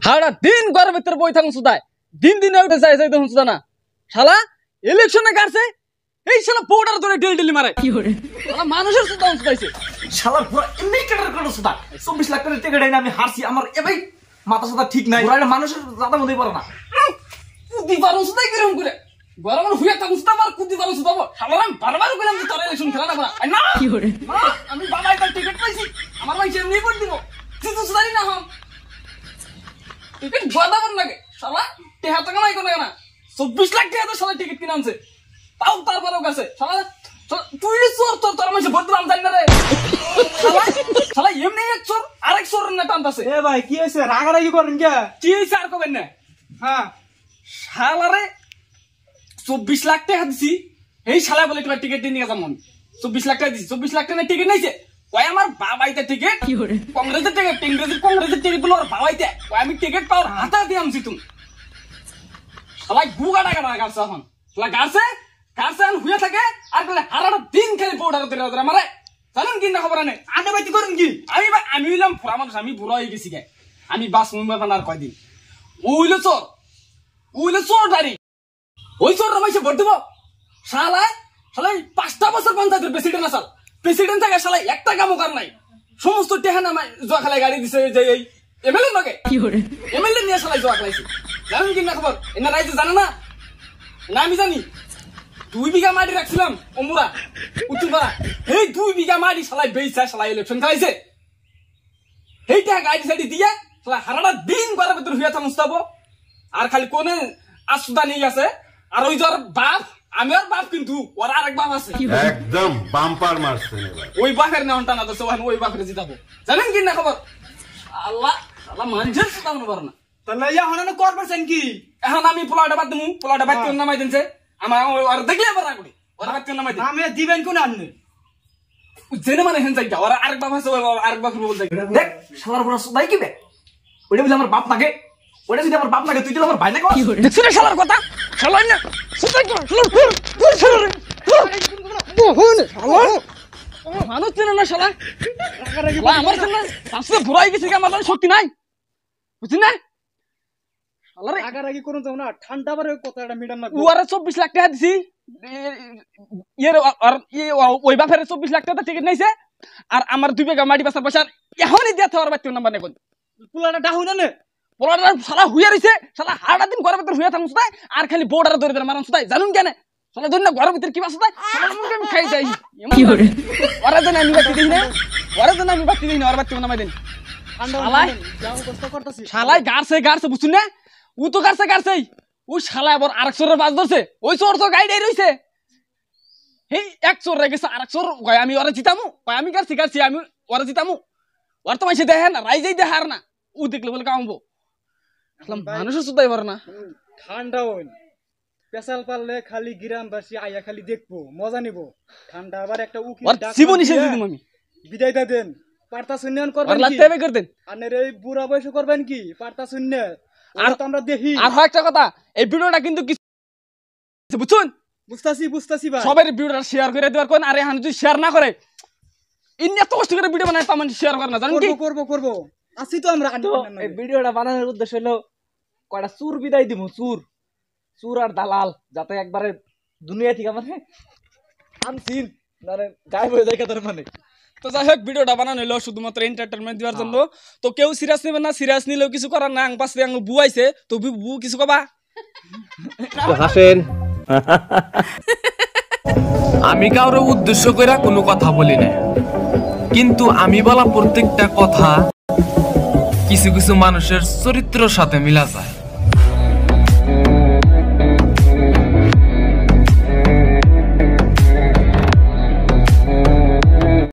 হাওড়া দিন ঘরের ভিতরে বই থাকুন সুদায় দিন দিন উঠে যাই যাই দেখুন সুদা না শালা ইলেকশনে কাটছে এই শালা বউটার ধরে ডেলি মারে কি করে শালা মানুষের সুদা সুদাইছে শালার পুরো এমনি কেটার করে সুদা 24 লাখ টাকা টিকেট আইনা আমি হারছি আমার এবাই মাথা সাথে ঠিক নাই পুরো মানুষের জাদা মধ্যেই পারে না কুদি পারো সুদাই কিরকম করে গরমের হুইয়া থাকুন সুদা আর কুদি পারো সুদা শালা আমি বারবার কইলাম যে তোর ইলেকশন খেলা না না কি করে আমি বাবাই তার টিকেট পাইছি আমার ভাই এমনি ভোট দিব তুই তো সুদারি না হম টিকিট গদাবার লাগে শালা টেহা টাকা নাই কোন না 24 লাখ টাকা তো শালা টিকিট কিনে আনছে তাও তারপরেও কাছে শালা তুই চোর তোর মাঝে বদলাম জানি না রে শালা শালা এমনি এক চোর আরেক চোর না টানতাছে এ ভাই কি হইছে রাগারাগি করেন কে কি হইছে আর কবেন না হ্যাঁ শালারে 24 লাখ টাকা দিছি এই শালা বলে তোমার টিকিট নিয়ে যাম আমি 24 লাখ টাকা দিছি 24 লাখ টাকা টিকিট নাইছে কয় আমার বাবাইতে টিকিট কংগ্রেসের টিকিট কংগ্রেসের টিকিট গুলো আর বাবাইতে কয় আমি টিকিট পাওয়ার হাতা দিয়ে আমছি তুমি শালা গুগা টাকা না গাছে এখন শালা গাছে কারসান হুইয়া থাকে আর বলে হারাটা দিন খালি বউডার ধরে মারে জানেন কি না খবর নেই আনে বাইতে করেন কি আমি হইলাম পুরা মানুষ আমি বুড়া হয়ে গেছি গে আমি বাস মুম্বাই বানার কয়দিন ওইলে চোর দাঁড়ি ওই চোর রমাইছে ভোট দিব শালা 5টা বছর পঞ্চায়েতের প্রেসিডেন্ট আসাল প্রেসিডেন্ট থাকে শালা একটা কামও কর নাই সমস্ত টেহা নামায় জোয়া খেলায় গাড়ি দিছে যে এই এমএলএ নগে এমএলএ নিয়ে শালা জোয়া খেলাইছে জানেন কি না খবর এনা রাইতে জানে না আমি জানি 2 বিঘা মাটি রাখছিলাম অমুরা উত্তরপাড়া এই 2 বিঘা মাটি শালাই বেইছে শালাই ইলেকশন খেলাইছে এইটা গাড়ি সাইডে দিয়ে শালা হারাটা দিন ঘরের ভিতর হইয়া থামস্তাবো আর খালি কোনে আসুদা নিয়ে গেছে আর ওই যার বাপ আমি আর বাপ কিন্তু ওর আরেক বাপ আছে একদম বাম্পার মারছে ওই বাপের নাম টানা তো ওই বাপের জিতাবো জানেন কি না খবর আল্লাহ আল্লাহ মানুষের জিতাবো পারে না তাহলে এখন করবেন কি এখন আমি পোলাটা বাদ দিমু পোলাটা বাদ দিয়ে নামাই দিনছে আমার আর দেখলে আবার রাগুড়ি ওরা বাদ দিয়ে নামাই দিন আমি দিবেন কোন আননে জেনে মানে হেন যাইতা ওরা আরেক বাপ আছে আরেক বাপ বল যাই দেখ শালার পুরো সুদাই কি বে ওটা বুঝি আমার বাপ লাগে ওটা যদি আমার বাপ লাগে তুই দিলে আমার ভাই লাগে দেখছ না শালার কথা শালাই না সুদাই কি শালা বহুন শালা মানুষ চেনে না শালা আমার চেনে আসলে বুড়াই গেছে কি আমার শক্তি নাই বুঝছিস না শালারে আগারাগি কোন যাও না ঠান্ডা বারে কথাটা মিটাম না ওরে 24 লাখ টাকা দিছি এর আর ওই বাপের 24 লাখ টাকা টিকিট নাইছে আর আমার 2 বিঘা মাটি বেচার পয়সা এখনই দিতে হওয়ার বাচ্চা নাম্বার নেই কোন পুলাটা ডাহু না পোলাটা শালা হুইয়া রইছে শালা হাড়া দিন ঘরের ভিতর হুইয়া থাকুন সুদাই আর খালি বর্ডার ধরে মারান সুদাই জানুন কেন শালা ধরে না ঘরের ভিতর কি বাস সুদাই শালা মুখে আমি খাই যাই কি করে ওরে দেন আমি বাতি দিই না ওরে দেন আমি বাতি দিই না ওর বাতি নামাই দেন শালা যাও কষ্ট করতেছি শালাই গারছে বুঝুন না ও তো গারছে ও শালা আবার আরেক চোরের বাস ধরছে ওই চোর তো গাইডাই রইছে এই এক চোর রে গেছে আরেক চোর কয় আমি ওরে জিতামু কয় আমি গারছি আমি ওরে জিতামু ওর তো মাইছে দেখে না রাইজেই দেখার না ও দেখলে বলে কামবো মানুষের সুদাই পারে না ঠান্ডা হইন পেশাল পারলে খালি গ্রামবাসী আইয়া খালি দেখবো মজা নিব ঠান্ডা আবার একটা উকি ডাক জীবনী শেষ দিম আমি বিদায়টা দেন পারতা শুননেন করবেন কি লাগতে হবে করতেন আনের এই বুড়া বয়সে করবেন কি পারতা শুননে আর তো আমরা দেখি আর একটা কথা এই ভিডিওটা কিন্তু কিছু বুঝুন বুঝতাছি ভাই সবাই ভিডিওটা শেয়ার করে দেওয়ার কোন আর এখন যদি শেয়ার না করে ইন্নি এত কষ্ট করে ভিডিও বানায় তামান শেয়ার করে না জানেন কি করব আসি তো আমরা এই ভিডিওটা বানানোর উদ্দেশ্য হলো কয়টা চুর বিদায় দিমু চুর আর দালাল যাতে একবারে দুনিয়া থেকে মানে আনসিন মানে গায়েব হয়ে যায় কাদের মানে তো যাই হোক ভিডিওটা বানানো হলো শুধুমাত্র এন্টারটেইনমেন্ট দেওয়ার জন্য তো কেউ সিরিয়াস নেবে না সিরিয়াস নিলেও কিছু করার না পাশে আঙ্গ বুয়াইছে তো বু কিছু কবা হাসেন আমি কারো উদ্দেশ্য করে কোনো কথা বলি না কিন্তু আমি বলা প্রত্যেকটা কথা কিছু কিছু মানুষের চরিত্রের সাথে মিলা যায়।